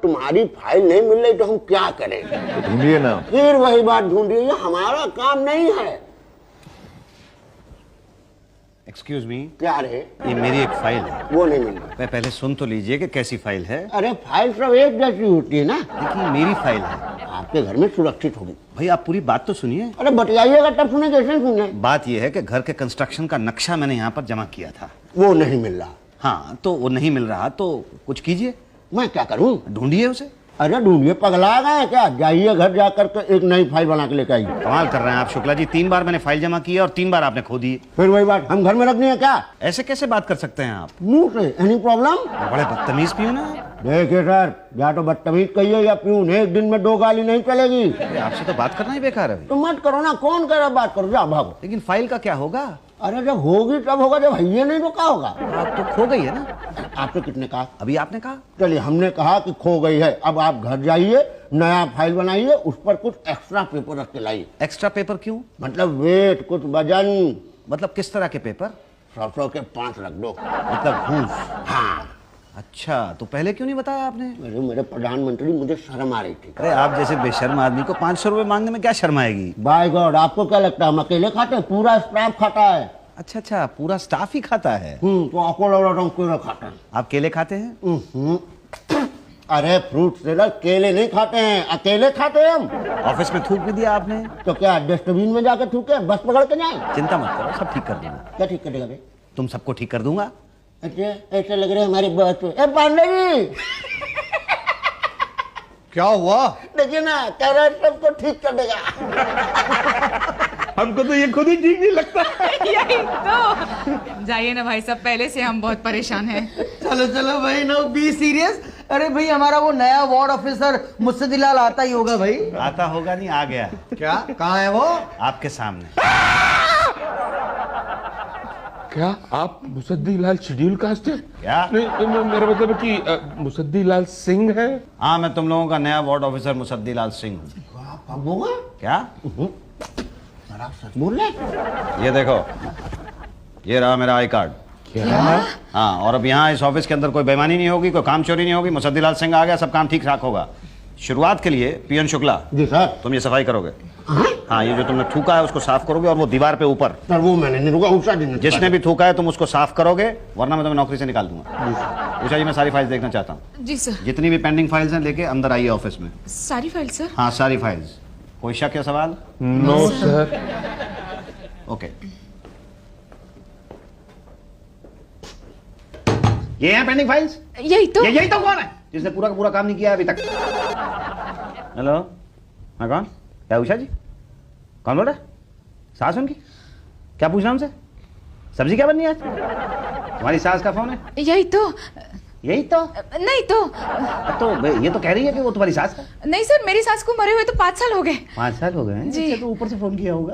तुम्हारी फाइल नहीं मिल रही तो हम क्या करें? तो ढूंढिए ना। फिर वही बात ढूंढिए, ये हमारा काम नहीं है। एक्सक्यूज मी, क्या रे? ये मेरी एक फाइल है। वो नहीं मिल रहा। मैं पहले सुन तो लीजिए कि कैसी फाइल है। अरे फाइल सब एक जैसी होती है ना। देखिए मेरी फाइल है, आपके घर में सुरक्षित होगी। भाई आप पूरी बात तो सुनिए। अरे बतियाइएगा तब सुने, कैसे सुने? बात यह है कि घर के कंस्ट्रक्शन का नक्शा मैंने यहाँ पर जमा किया था। वो नहीं मिल रहा। हाँ, तो वो नहीं मिल रहा तो कुछ कीजिए। मैं क्या करूं? ढूंढिए उसे। अरे ढूंढिए, पगला गए क्या? जाइए घर जाकर के एक नई फाइल बना के लेकर आइए। कमाल कर रहे हैं आप शुक्ला जी, 3 बार मैंने फाइल जमा की है और 3 बार आपने खो दी। फिर वही बात, हम घर में रखनी है क्या? ऐसे कैसे बात कर सकते हैं आप? मुंह से एनी प्रॉब्लम? बड़े बदतमीज पियून हैं। देखिए सर, या तो बदतमीज कहिए या प्यून, एक दिन में 2 गाली नहीं चलेगी। अरे आपसे तो बात करना ही बेकार है। तो मत करो ना, कौन कह रहा बात करो, जा भागो। लेकिन फाइल का क्या होगा? अरे जब होगी तब होगा, जब भैया नहीं तो क्या होगा? आप तो खो गई है ना। आपने कितने कहा? अभी आपने कहा। चलिए, हमने कहा कि खो गई है। अब आप घर जाइए, नया फाइल बनाइए, उस पर कुछ एक्स्ट्रा पेपर रख के लाइए। एक्स्ट्रा पेपर क्यों? मतलब वेट, कुछ वजन। मतलब किस तरह के पेपर? 100 के 5 रख दो। मतलब घूस? हाँ। अच्छा, तो पहले क्यों नहीं बताया आपने? मेरे प्रधानमंत्री, मुझे शर्म आ रही थी। अरे आप जैसे बेशर्म आदमी को 500 रुपए मांगने में क्या शर्म आएगी? बाय गॉड, आपको क्या लगता है हम अकेले खाते हैं? पूरा स्टाफ खाता है। अच्छा अच्छा, पूरा स्टाफ ही खाता है। तो आपको लग रहा था हम केले खाते हैं। आप केले खाते हैं? अरे फ्रूट सेलर, केले नहीं खाते हैं, अकेले खाते हैं हम। ऑफिस में थूक भी दिया आपने? तो क्या डस्टबिन में जाकर थूके, बस पकड़ के जाए? चिंता मत करो, सब ठीक कर दूंगा। क्या ठीक करेगा भाई? तुम सबको ठीक कर दूंगा। अच्छा, ऐसा लग रहा है हमारी बात। ए पांडे जी, क्या हुआ? देखिए ना, कह रहा है सबको ठीक कर देगा। हमको तो ये खुद ही ठीक नहीं लगता। यही तो। जाइए ना भाई साहब, पहले से हम बहुत परेशान हैं। चलो चलो भाई, नो बी सीरियस। अरे भाई, हमारा वो नया वार्ड ऑफिसर मुस्तदिलाल आता ही होगा भाई। आता होगा नहीं, आ गया। क्या? कहाँ है वो? आपके सामने। क्या आप मुसद्दीलाल शेड्यूल कास्ट हैं? क्या? नहीं, मेरा मतलब है कि मुसद्दीलाल सिंह है। हाँ, मैं तुम लोगों का नया वार्ड ऑफिसर मुसद्दीलाल सिंह हूँ। क्या? सच बोल रहे? ये देखो, ये रहा मेरा आई कार्ड। क्या? हाँ, और अब यहाँ इस ऑफिस के अंदर कोई बेईमानी नहीं होगी, कोई काम चोरी नहीं होगी। मुसद्दीलाल सिंह आ गया, सब काम ठीक ठाक होगा। शुरुआत के लिए पियन शुक्ला जी सर। तुम ये सफाई करोगे। हाँ, ये जो तुमने थूका है उसको साफ करोगे, और वो दीवार पे ऊपर। सर वो मैंने नहीं रुका, उषा जी ने। जिसने भी थूका है तुम उसको साफ करोगे, वरना मैं तुम्हें नौकरी से निकाल दूंगा। उषा जी, मैं सारी फाइल्स देखना चाहता हूँ। जी सर। जितनी भी पेंडिंग फाइल्स हैं लेके अंदर आइए ऑफिस में। सारी फाइल सर? हाँ, सारी फाइल्स। कोई शक या सवाल? No sir. ओके। ये हैं पेंडिंग फाइल्स? यही तो। यही तो कौन है जिसने पूरा का पूरा काम नहीं किया अभी तक? हेलो, हाँ कौन? क्या उषा जी? कौन बोल रहा है? सास उनकी? क्या पूछना हमसे? सब्जी क्या बननी है आज? तुम्हारी सास का फोन है? यही तो। यही तो? नहीं तो। तो ये तो कह रही है कि वो तुम्हारी सास है। नहीं सर, मेरी सास को मरे हुए तो 5 साल हो गए। 5 साल हो गए हैं? जी। तो ऊपर से फोन किया होगा।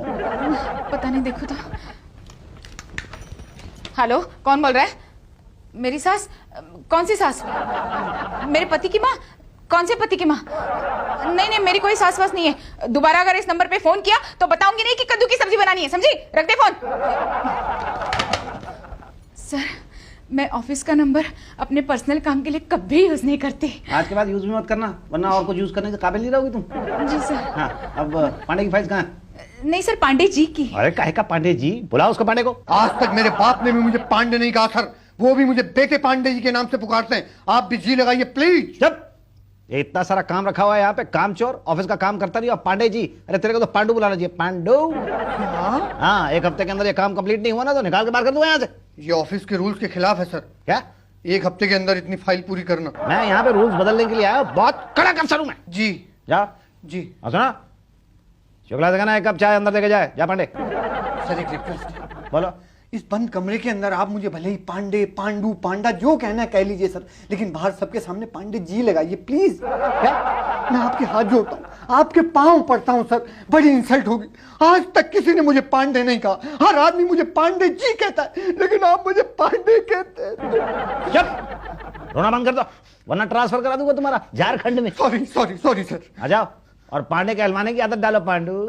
पता नहीं, देखो तो। हेलो, कौन बोल रहा है? मेरी सास? कौन सी सास? मेरे पति की माँ? कौन से पति की माँ? नहीं नहीं, मेरी कोई सास वास नहीं है। दोबारा अगर इस नंबर पे फोन किया तो बताऊंगी नहीं कि कद्दू की सब्जी बनानी है, समझी? रख दे फोन। सर, मैं ऑफिस का नंबर अपने पर्सनल काम के लिए कभी यूज नहीं करती। आज के बाद यूज भी मत करना, वरना और कुछ यूज करने के काबिल नहीं रहोगी तुम। जी सर। हाँ, अब पांडे की फाइल्स कहाँ है? नहीं सर, पांडे जी की। अरे काहे का पांडे जी? बुलाओ उसको, पांडे को। आज तक मेरे बाप ने भी मुझे पांडे नहीं कहा सर, वो भी मुझे बेटे पांडे जी के नाम से पुकारते हैं। आप भी जी लगाइए प्लीज। जब ये इतना सारा काम रखा हुआ है यहाँ पे, काम चोर, ऑफिस का काम करता नहीं, और पांडे जी? अरे तेरे को तो पांडू बुलाना चाहिए, पांडू। हाँ, 1 हफ्ते के अंदर ये काम कंप्लीट नहीं हुआ ना तो निकाल के बाहर कर दूंगा यहाँ से। ये ऑफिस के रूल्स के खिलाफ है सर। क्या? 1 हफ्ते के अंदर इतनी फाइल पूरी करना। मैं यहाँ पे रूल्स बदलने के लिए आया हूँ, बहुत कड़क अफसर हूँ मैं। जी जा। जी सुना, शुक्ला से कहना 1 कप चाय अंदर देके जाए। जा पांडे। सर, एक रिक्वेस्ट। बोलो। इस बंद कमरे के अंदर आप मुझे भले ही पांडे, पांडू, पांडा जो कहना है कह लीजिए सर, लेकिन बाहर सबके सामने पांडे जी लगाइए प्लीज। क्या? मैं आपके हाथ जोड़ता हूँ, आपके पांव पड़ता हूँ सर, बड़ी इंसल्ट होगी। आज तक किसी ने मुझे पांडे नहीं कहा, हर आदमी मुझे पांडे जी कहता है, लेकिन आप मुझे पांडे कहते हैं। चुप, रोना बंद कर दो, वरना ट्रांसफर करा दूंगा तुम्हारा झारखंड में। Sorry sorry sorry sir. आ जाओ, और पांडे के हलवाने की आदत डालो, पांडू।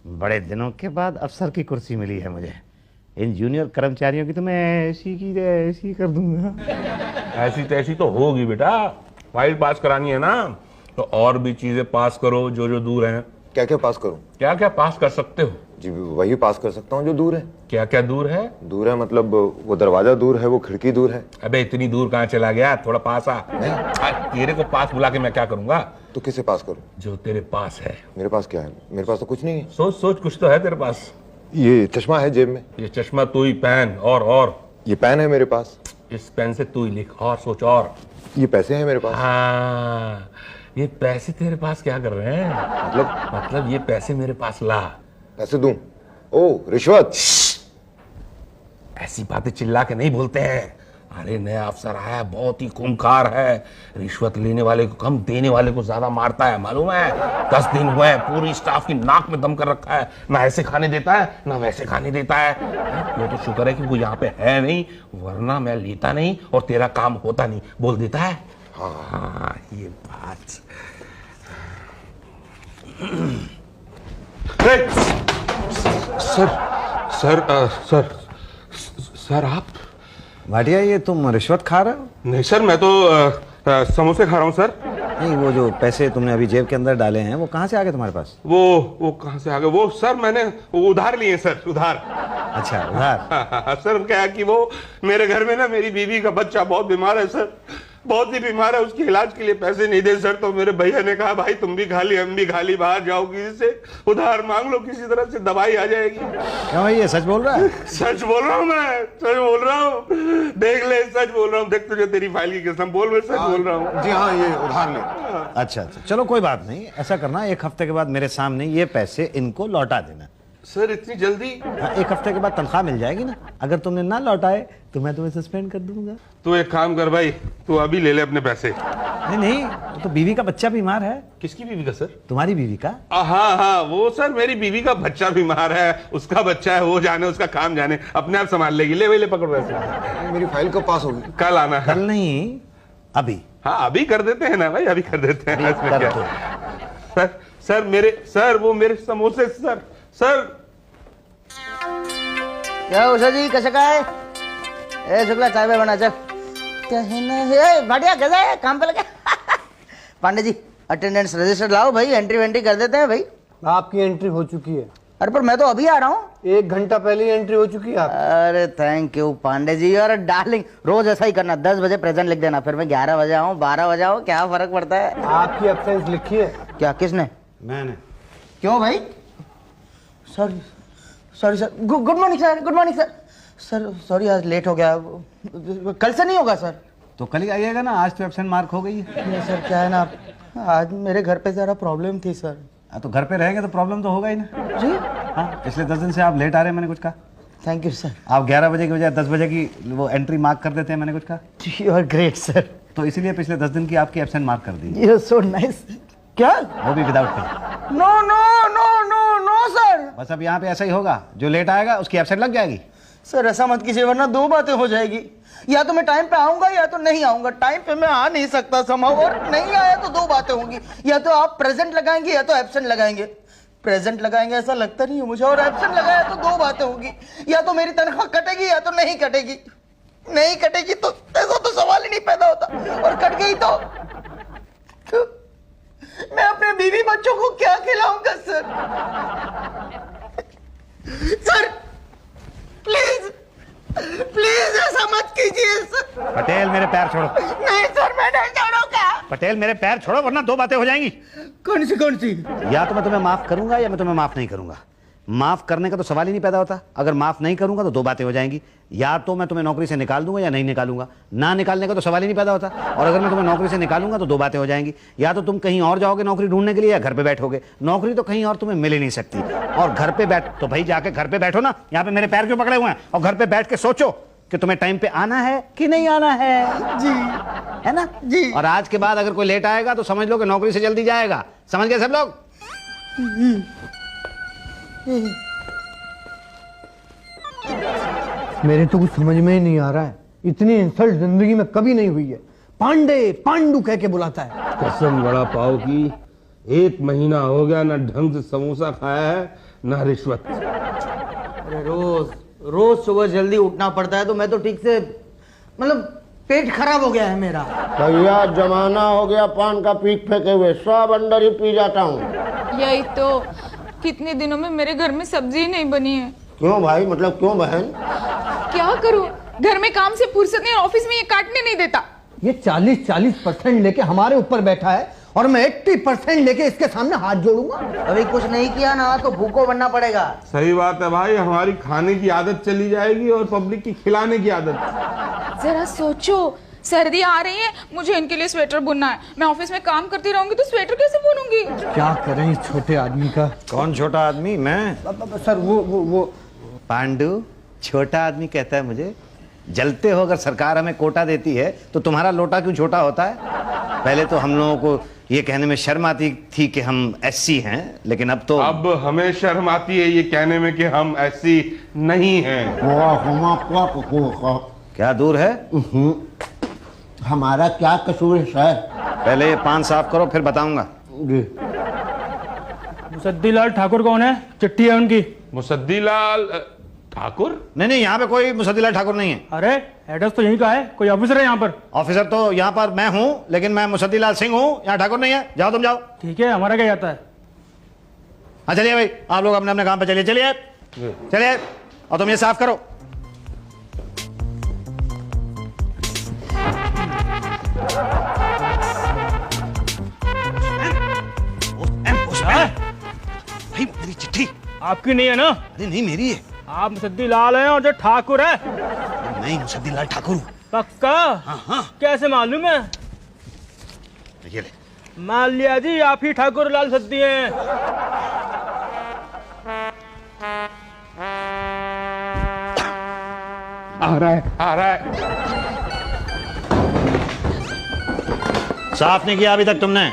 बड़े दिनों के बाद अफसर की कुर्सी मिली है मुझे, इन जूनियर कर्मचारियों की तो मैं ऐसी की ऐसी कर दूंगा। ऐसी तैसी तो होगी बेटा, फाइल पास करानी है ना, तो और भी चीजें पास करो जो जो दूर हैं। क्या क्या पास करूं? क्या क्या पास कर सकते हो? जी वही पास कर सकता हूँ जो दूर है। क्या क्या दूर है? दूर है मतलब वो दरवाजा दूर है, वो खिड़की दूर है। अबे इतनी दूर कहाँ चला गया, थोड़ा पास आ। तेरे को पास बुला के मैं क्या करूंगा? तो किसे पास करूं? जो तेरे पास है। मेरे पास क्या है? मेरे पास तो कुछ नहीं है। सोच सोच, कुछ तो है तेरे पास। ये चश्मा है जेब में। ये चश्मा तू ही पहन, और ये पेन है मेरे पास। इस पेन से तू ही लिख, और सोच। और ये पैसे हैं मेरे पास। हाँ, ये पैसे तेरे पास क्या कर रहे हैं? मतलब ये पैसे मेरे पास ला। पैसे दूं? ओ रिश्वत। ऐसी बातें चिल्ला के नहीं बोलते हैं। अरे नया अफसर आया, बहुत ही खूंखार है, रिश्वत लेने वाले को कम, देने वाले को ज्यादा मारता है, मालूम है? 10 दिन हुए पूरी स्टाफ की नाक में दम कर रखा है, ना ऐसे खाने देता है ना वैसे खाने देता है। ये तो शुक्र है कि वो यहाँ पे है नहीं, वरना मैं लेता नहीं और तेरा काम होता नहीं। बोल देता है। हाँ ये बात। सर आप? भाटिया ये तुम रिश्वत खा रहे हो? नहीं सर, मैं तो समोसे खा रहा हूँ सर। नहीं, वो जो पैसे तुमने अभी जेब के अंदर डाले हैं वो कहाँ से आ गए तुम्हारे पास? वो कहाँ से आ गए? वो सर मैंने उधार लिए सर, उधार। अच्छा उधार। हाँ, सर क्या है कि वो मेरे घर में ना मेरी बीवी का बच्चा बहुत बीमार है सर, बहुत ही बीमार है, उसके इलाज के लिए पैसे नहीं दे सर, तो मेरे भैया ने कहा भाई तुम भी खाली हम भी खाली, बाहर जाओ किसी से उधार मांग लो, किसी तरह से दवाई आ जाएगी। क्यों भाई ये सच बोल रहा है? सच बोल रहा हूँ मैं, सच बोल रहा हूँ, देख ले सच बोल रहा हूँ, देख तुझे तेरी फाइल की कसम, बोल मैं सच बोल रहा हूँ। जी हाँ ये उधार ले। अच्छा अच्छा चलो कोई बात नहीं, ऐसा करना 1 हफ्ते के बाद मेरे सामने ये पैसे इनको लौटा देना। सर इतनी जल्दी? हाँ 1 हफ्ते के बाद तनख्वाह मिल जाएगी ना, अगर तुमने ना लौटाए तो मैं तुम्हें सस्पेंड कर दूंगा। तू एक काम कर भाई, तू अभी ले ले अपने पैसे। नहीं नहीं, तो बीवी का बच्चा बीमार है। किसकी बीवी का सर? तुम्हारी बीवी का। हाँ वो सर मेरी बीवी का बच्चा बीमार है, उसका बच्चा है, वो जाने उसका काम जाने, अपने आप संभाल लेगी। ले ले पकड़ पैसे। मेरी फाइल कब पास होगी? कल आना है। कल नहीं अभी। हाँ अभी कर देते हैं ना भाई, अभी कर देते हैं। कर दो। सर वो मेरे समोसे सर। क्या उषा जी कैसे का है? ए शुक्ला चाय में बना चल। क्या है ना है भाटिया कैसा है, काम पे लगे? पांडे जी अटेंडेंस रजिस्टर लाओ भाई, एंट्री वेंट्री कर देते हैं भाई। आपकी एंट्री हो चुकी है। अरे पर मैं तो अभी आ रहा हूँ। 1 घंटा पहले ही एंट्री हो चुकी है। अरे थैंक यू पांडे जी, और डार्लिंग रोज ऐसा ही करना, 10 बजे प्रेजेंट लिख देना, फिर मैं 11 बजे आऊँ 12 बजे आऊँ, क्या फर्क पड़ता है? आपकी एब्सेंस लिखी है। क्या किसने? मैंने। क्यों भाई? Sorry sir. Good morning sir, good morning sir. Sorry आज लेट हो गया, कल से नहीं होगा सर। तो कल ही आइएगा ना, आज तो एब्सेंट मार्क हो गई है। नहीं सर क्या है ना, आज मेरे घर पे जरा प्रॉब्लम थी सर। तो घर पे रहेंगे तो प्रॉब्लम तो होगा ही ना जी। हाँ पिछले 10 दिन से आप लेट आ रहे हैं, मैंने कुछ कहा? Thank you sir. आप 11 बजे की बजाय 10 बजे की वो एंट्री मार्क कर देते हैं, मैंने कुछ कहा? You are great sir. तो इसीलिए पिछले 10 दिन की आपकी एब्सेंट मार्क कर दी। You are so nice. क्या? वो भी without pay. No no no no no sir. बस अब यहाँ पे ऐसा ही होगा, जो लेट आएगा उसकी एब्सेंट लग जाएगी। सर ऐसा मत कीजिए वरना 2 बातें हो जाएगी, या तो मैं टाइम पे आऊंगा या तो नहीं आऊंगा। टाइम पे मैं आ नहीं सकता समाव, और नहीं आया तो 2 बातें होंगी, या तो आप प्रेजेंट लगाएंगे या तो एब्सेंट लगाएंगे। प्रेजेंट लगाएंगे ऐसा लगता नहीं है मुझे, और एब्सेंट लगाया तो 2 बातें होगी, या तो मेरी तनख्वाह कटेगी या तो नहीं कटेगी। नहीं कटेगी तो ऐसा तो सवाल ही नहीं पैदा होता, और कट गई तो मैं अपने बीवी बच्चों को क्या खिलाऊंगा सर? सर प्लीज प्लीज ऐसा मत कीजिए सर। पटेल मेरे पैर छोड़ो। नहीं सर मैं नहीं छोड़ूंगा। पटेल मेरे पैर छोड़ो वरना 2 बातें हो जाएंगी। कौन सी? या तो मैं तुम्हें माफ करूंगा या मैं तुम्हें माफ नहीं करूंगा। माफ करने का तो सवाल ही नहीं पैदा होता। अगर माफ नहीं करूंगा तो 2 बातें हो जाएंगी, या तो मैं तुम्हें नौकरी से निकाल दूंगा या नहीं निकालूंगा। ना निकालने का तो सवाल ही नहीं पैदा होता, और अगर मैं तुम्हें नौकरी से निकालूंगा तो 2 बातें हो जाएंगी, या तो तुम कहीं और जाओगे नौकरी ढूंढने के लिए या घर पे बैठोगे। नौकरी तो कहीं और तुम्हें मिल ही नहीं सकती, और घर पे बैठ तो भाई जाके घर पे बैठो ना। यहाँ पे मेरे पैर क्यों पकड़े हुए हैं? और घर पे बैठ के सोचो कि तुम्हें टाइम पे आना है कि नहीं आना है। जी है ना जी। और आज के बाद अगर कोई लेट आएगा तो समझ लो कि नौकरी से जल्दी जाएगा। समझ गए सब लोग? मेरे तो कुछ समझ में ही नहीं आ रहा है, इतनी इंसल्ट जिंदगी में कभी नहीं हुई है। पांडे पांडू कह के बुलाता है। कसम बड़ा पाव की, 1 महीना हो गया ना ढंग से समोसा खाया है ना रिश्वत। अरे रोज रोज सुबह जल्दी उठना पड़ता है, तो मैं तो ठीक से मतलब पेट खराब हो गया है मेरा। भैया जमाना हो गया पान का पीक फेंके हुए, सब अंदर ही पी जाता हूँ। यही तो, कितने दिनों में मेरे घर में सब्जी ही नहीं बनी है। क्यों भाई, मतलब क्यों बहन? क्या करूं, घर में काम से फुर्सत नहीं, ऑफिस में ये काटने नहीं देता। ये 40% लेके हमारे ऊपर बैठा है और मैं 80% लेके इसके सामने हाथ जोड़ूंगा। अभी कुछ नहीं किया ना तो भूखो बनना पड़ेगा। सही बात है भाई, हमारी खाने की आदत चली जाएगी और पब्लिक की खिलाने की आदत। जरा सोचो, सर्दी आ रही है, मुझे इनके लिए स्वेटर बुनना है। मैं ऑफिस में काम करती रहूंगी तो स्वेटर कैसे बुनूंगी? क्या करें इस छोटे आदमी का। कौन छोटा आदमी? मैं? सर वो पांडु छोटा आदमी कहता है मुझे? जलते हो, अगर सरकार हमें कोटा देती है तो तुम्हारा लोटा क्यों छोटा होता है? पहले तो हम लोगों को ये कहने में शर्म आती थी कि हम एससी हैं, लेकिन अब तो अब हमें शर्म आती है ये कहने में कि हम ऐसी नहीं हैं। क्या दूर है? हमारा क्या कसूर है सर? पहले ये पान साफ करो, फिर बताऊंगा। जी। मुसद्दीलाल ठाकुर कौन है? चिट्ठी है उनकी। मुसद्दीलाल ठाकुर? नहीं, यहाँ पे कोई मुसद्दीलाल ठाकुर नहीं है। अरे एड्रेस तो यहीं का है, कोई ऑफिसर है यहाँ पर? ऑफिसर तो यहाँ पर मैं हूँ, लेकिन मैं मुसद्दीलाल सिंह हूँ, यहाँ ठाकुर नहीं है। जाओ तुम जाओ। ठीक है, हमारा क्या जाता है। हाँ चलिए भाई, आप लोग अपने अपने काम पे चलिए। चलिए चलिए, और तुम ये साफ करो। भाई मेरी चिट्ठी। आपकी नहीं है ना? अरे नहीं, मेरी है। आप मुसद्दीलाल हैं और जो ठाकुर है मैं मुसद्दीलाल ठाकुर हूँ। पक्का? हाँ। कैसे मालूम है? ये ले। मान लिया जी, आप ही ठाकुर लाल सद्दी हैं। आ रहा है। साफ नहीं किया अभी तक तुमने?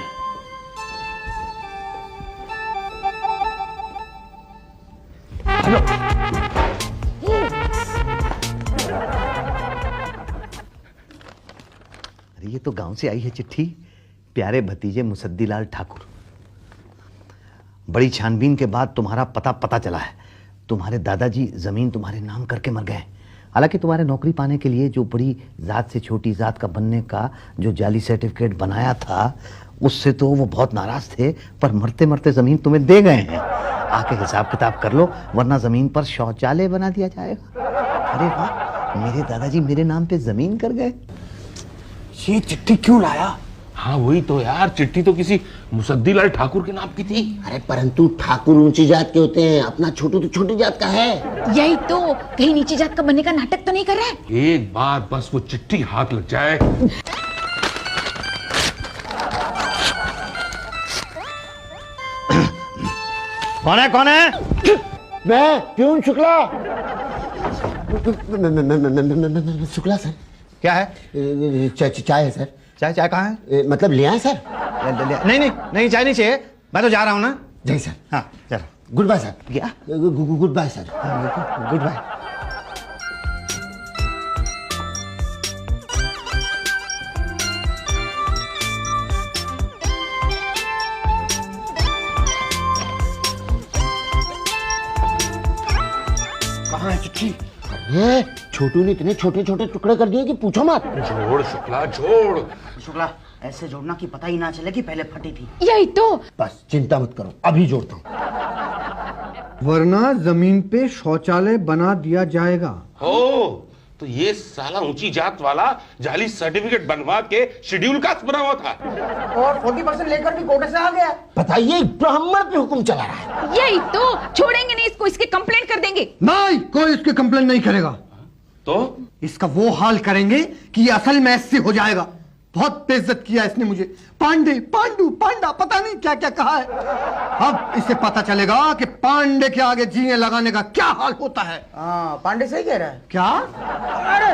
अरे ये तो गांव से आई है चिट्ठी। प्यारे भतीजे मुसद्दीलाल ठाकुर, बड़ी छानबीन के बाद तुम्हारा पता चला है। तुम्हारे दादाजी जमीन तुम्हारे नाम करके मर गए। हालांकि तुम्हारे नौकरी पाने के लिए जो बड़ी जात से छोटी जात का बनने का जो जाली सर्टिफिकेट बनाया था, उससे तो वो बहुत नाराज थे, पर मरते मरते जमीन तुम्हें दे गए हैं। आके हिसाब किताब कर लो, वरना जमीन पर शौचालय बना दिया जाएगा। अरे वाह, मेरे दादाजी मेरे नाम पे जमीन कर गए। ये चिट्ठी क्यों लाया? हाँ वही तो यार, चिट्ठी तो किसी मुसद्दीलाल ठाकुर के नाम की थी। अरे परंतु ठाकुर ऊंची जात के होते हैं, अपना छोटू तो छोटी जात का है। यही तो, कहीं नीची जात का बनने का नाटक तो नहीं कर रहा है? एक बार बस वो चिट्ठी हाथ लग जाए। कौन है? मैं प्यून शुक्ला। शुक्ला सर। क्या है? चाय है सर। चाय कहाँ है? मतलब ले आए सर? नहीं, चाय नहीं चाहिए, मैं तो जा रहा हूँ ना। जी सर। हाँ चलो। Good bye sir. क्या? Good bye sir. Good bye. कहाँ है चिट्ठी? अरे छोटू ने इतने छोटे छोटे टुकड़े कर दिए कि पूछो मत। जोड़ शुक्ला जोड़। शुक्ला, ऐसे जोड़ना कि पता ही ना चले कि पहले फटी थी। यही तो। बस चिंता मत करो, अभी जोड़ता हूँ। वरना जमीन पे शौचालय बना दिया जाएगा। हो तो ये साला ऊंची जात वाला जाली सर्टिफिकेट बनवा के शेड्यूल कास्ट बना हुआ था और 40% लेकर भी कोटे से आ गया। बताइए, ब्राह्मण पे हुक्म चला रहा है। यही तो, छोड़ेंगे नहीं इसको, इसकी कंप्लेंट कर देंगे। नहीं, कोई इसकी कंप्लेन नहीं करेगा। तो इसका वो हाल करेंगे कि ये असल में एससी हो जाएगा। बहुत बेइज्जत किया इसने मुझे। पांडे, पांडू, पांडा, पता नहीं क्या क्या कहा है। अब इसे पता चलेगा कि पांडे के आगे जीने लगाने का क्या हाल होता है। हाँ, पांडे सही कह रहा है। क्या? अरे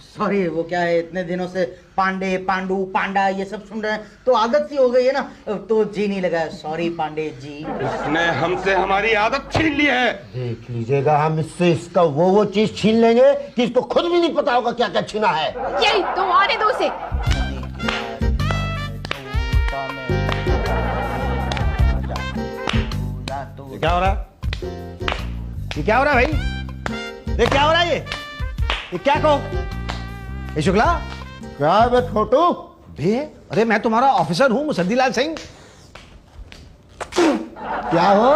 सॉरी, वो क्या है, इतने दिनों से पांडे, पांडू, पांडा ये सब सुन रहे हैं तो आदत सी हो गई है ना, तो जी नहीं लगा। सॉरी पांडे जी। इसने हमसे हमारी आदत छीन ली है। देख लीजिएगा, हम इससे इसका वो चीज छीन लेंगे कि इसको खुद भी नहीं पता होगा क्या क्या छीना है। यही तो, आने दो उसे। क्या हो रहा है? ये क्या हो रहा है भाई? ये क्या हो रहा है ये क्या कहो? ये शुक्ला क्या है बे छोटू? बे, अरे मैं तुम्हारा ऑफिसर हूँ मुसद्दीलाल सिंह। क्या हो?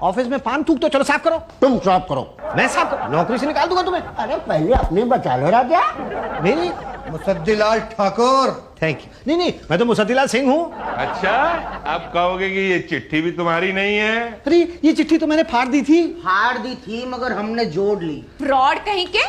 ऑफिस में पान थूक तो चलो साफ करो। तुम साफ करो। मैं साफ करो, नौकरी से निकाल दूंगा तुम्हें। अरे पहले अपने बचा लो राजा। नहीं, मुसद्दीलाल ठाकुर। Thank you. नहीं नहीं, मैं तो मुसद्दीलाल सिंह हूँ। अच्छा, आप कहोगे कि ये चिट्ठी भी तुम्हारी नहीं है? अरे ये चिट्ठी तो मैंने फाड़ दी थी। फाड़ दी थी मगर हमने जोड़ ली। फ्रॉड कहीं के।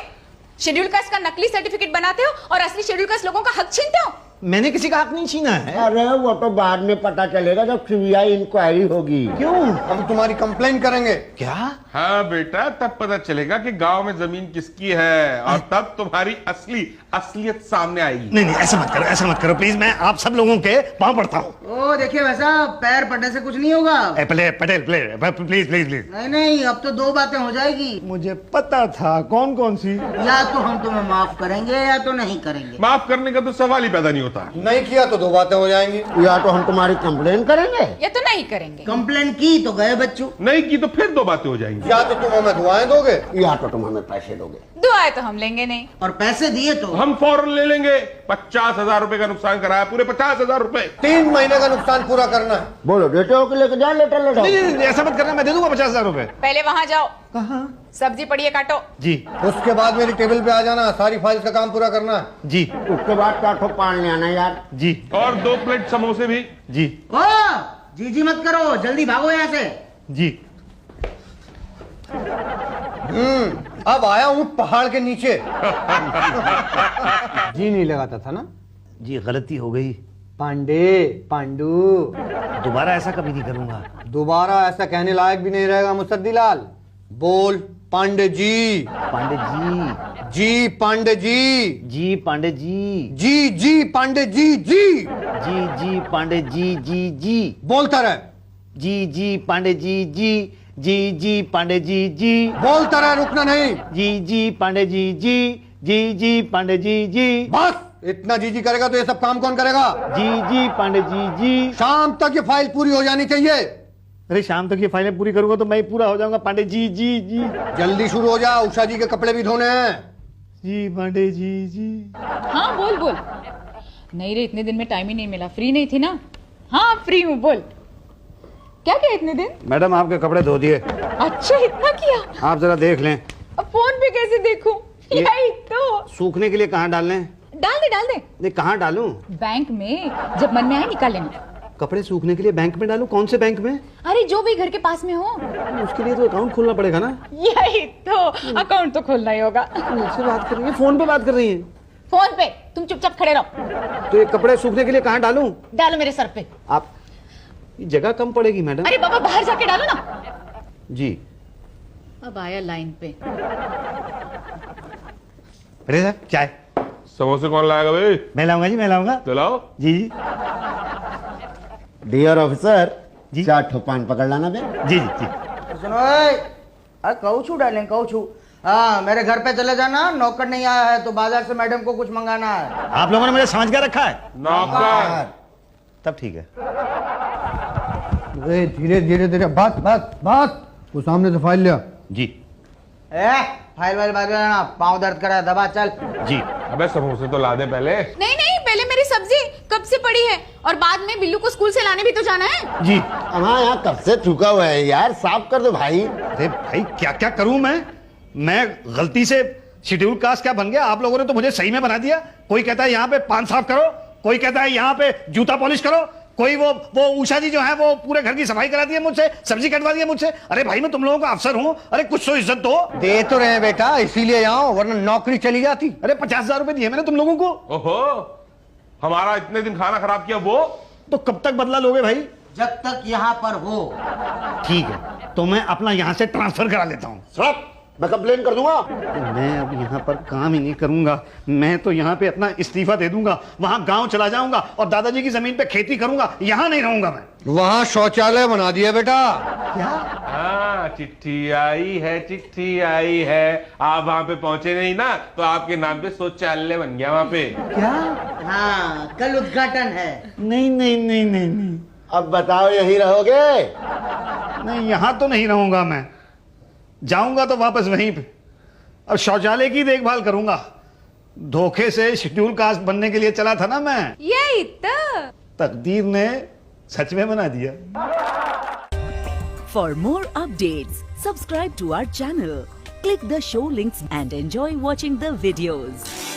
शेड्यूल कास्ट का नकली सर्टिफिकेट बनाते हो और असली शेड्यूल कास्ट लोगों का हक छीनते हो। मैंने किसी का हक नहीं छीना है। अरे वो तो बाद में पता चलेगा जब सीबीआई इंक्वायरी होगी। क्यों? हम तुम्हारी कंप्लेन करेंगे। क्या? हाँ बेटा, तब पता चलेगा कि गांव में जमीन किसकी है और तब तुम्हारी असलियत सामने आएगी। नहीं नहीं, ऐसा मत करो, ऐसा मत करो प्लीज। मैं आप सब लोगों के पांव पड़ता हूँ। ओ देखिए वैसा पैर पड़ने से कुछ नहीं होगा। Patel Patel please please please. नहीं नहीं, अब तो 2 बातें हो जाएगी। मुझे पता था। कौन कौन सी? या तो हम तुम्हें माफ करेंगे या तो नहीं करेंगे। माफ करने का तो सवाल ही पैदा नहीं होता। नहीं किया तो 2 बातें हो जाएंगी। या तो हम तुम्हारी कंप्लेन करेंगे या तो नहीं करेंगे। कंप्लेन की तो गए बच्चों। नहीं की तो फिर 2 बातें हो जाएंगी। या तो तुम हमें दुआएं दोगे या तो तुम हमें पैसे दोगे। दुआएं तो हम लेंगे नहीं। और पैसे दिए तो हम फौरन ले लेंगे। 50,000 रुपए का नुकसान कराया, पूरे 50,000 रुपए। 3 महीने का नुकसान पूरा करना है। बोलो देते हो कि लेके जाओ लेटर लेटर। नहीं नहीं, ऐसा मत करना। मैं दे दूंगा 50,000 रुपए। पहले वहां जाओ। कहाँ? सब्जी पड़ी है, काटो। जी उसके बाद मेरी टेबल पे आ जाना, सारी फाइल का काम पूरा करना है। जी उसके बाद क्या ठो पान ले आना यार। जी और 2 प्लेट समोसे भी। जी ओ जी मत करो, जल्दी भागो यहाँ से। जी। अब आया हूँ पहाड़ के नीचे। जी नहीं लगाता था ना। जी गलती हो गई। पांडे पांडू। दोबारा ऐसा कभी नहीं करूंगा। दोबारा ऐसा कहने लायक भी नहीं रहेगा मुसद्दीलाल। बोल पांडे जी। पांडे जी। जी पांडे जी। जी पांडे जी। जी पांडे जी। जी जी पांडे जी। जी बोलता रहे। जी पांडे जी। जी पांडे जी। बोलता रहे, रुकना नहीं। जी पांडे जी। जी पांडे जी। बस इतना जी करेगा तो ये सब काम कौन करेगा? जी पांडे जी। शाम तक ये फाइल पूरी हो जानी चाहिए। अरे शाम तक ये फाइलें पूरी करूंगा तो मैं पूरा हो जाऊंगा पांडे जी। जल्दी शुरू हो जा, उषा जी के कपड़े भी धोने हैं। जी पांडे जी। हाँ बोल बोल। नहीं रे, इतने दिन में टाइम ही नहीं मिला। फ्री नहीं थी ना? हाँ फ्री हूँ, बोल। क्या किया इतने दिन? मैडम आपके कपड़े धो दिए। अच्छा इतना किया? आप जरा देख लें। अब फोन पे कैसे देखूं? यही तो। सूखने के लिए कहाँ डालने? डाल दे। नहीं कहाँ डालूं? बैंक में, जब मन में आए निकाल लेना। कपड़े सूखने के लिए बैंक में डालूं? कौन से बैंक में? अरे जो भी घर के पास में हो। उसके लिए तो अकाउंट खोलना पड़ेगा ना। यही तो, अकाउंट तो खोलना ही होगा। मुझसे बात कर रही है, फोन पे बात कर रही है। फोन पे तुम चुपचाप खड़े रहो। तो ये कपड़े सूखने के लिए कहाँ डालूं? डालो मेरे सर पे। आप, ये जगह कम पड़ेगी मैडम। अरे बाबा बाहर जाके डालो ना। जी। अब आया लाइन पे। अरे सर चाय। समोसे कौन लाएगा भाई? मैं लाऊंगा जी, मैं लाऊंगा। चलाओ। जी डियर ऑफिसर जी। 4 ठो पान पकड़ लाना बे। जी। सुनो, कहू छू डालें, कहू छू। हाँ, मेरे घर पे चले जाना, नौकर नहीं आया है तो बाजार से मैडम को कुछ मंगाना है। आप लोगों ने मुझे समझ कर रखा है। नौकर। तब ठीक है। अरे धीरे बात। वो सामने से फाइल लिया। जी फाइल वाइल बाद में ना, पाँव दर्द करा, दबा चल। जी। अबे समोसे तो ला दे पहले। नहीं पहले मेरी सब्जी कब से पड़ी है, और बाद में बिल्लू को स्कूल से लाने भी तो जाना है। जी। हमारा यहाँ कब से चुका हुआ है यार, साफ कर दो भाई। अरे भाई क्या क्या करूं मैं गलती से शेड्यूल कास्ट क्या बन गया। आप लोगों ने तो मुझे सही में बना दिया। कोई कहता है यहाँ पे पान साफ करो, कोई कहता है यहाँ पे जूता पॉलिश करो, कोई वो उषा जी जो है वो पूरे घर की सफाई कराती है मुझसे, सब्जी कटवा दी है मुझसे। अरे भाई मैं तुम लोगों का अफसर हूँ, अरे कुछ तो इज्जत दो। दे तो रहे बेटा, इसीलिए आओ, वरना नौकरी चली जाती। अरे 50,000 रुपए दिए मैंने तुम लोगों को। ओहो, हमारा इतने दिन खाना खराब किया वो। तो कब तक बदला लोगे भाई? जब तक यहाँ पर हो। ठीक है, तो मैं अपना यहाँ से ट्रांसफर करा लेता हूँ। साहब मैं कंप्लेन कर दूंगा। मैं अब यहाँ पर काम ही नहीं करूंगा। मैं तो यहाँ पे अपना इस्तीफा दे दूंगा, वहां गांव चला जाऊंगा और दादाजी की जमीन पे खेती करूंगा। यहाँ नहीं रहूंगा मैं। वहां शौचालय बना दिया बेटा। क्या? हाँ, चिट्ठी आई है। आप वहाँ पे पहुंचे नहीं ना, तो आपके नाम पे शौचालय बन गया वहाँ पे। क्या? हाँ, कल उद्घाटन है। नहीं। अब बताओ यही रहोगे? नहीं, यहाँ तो नहीं रहूंगा मैं। जाऊंगा तो वापस वहीं पे। अब शौचालय की देखभाल करूंगा। धोखे से शेड्यूल कास्ट बनने के लिए चला था ना मैं, यही तो। तकदीर ने सच में बना दिया। For more updates, subscribe to our channel, click the show links and enjoy watching the videos.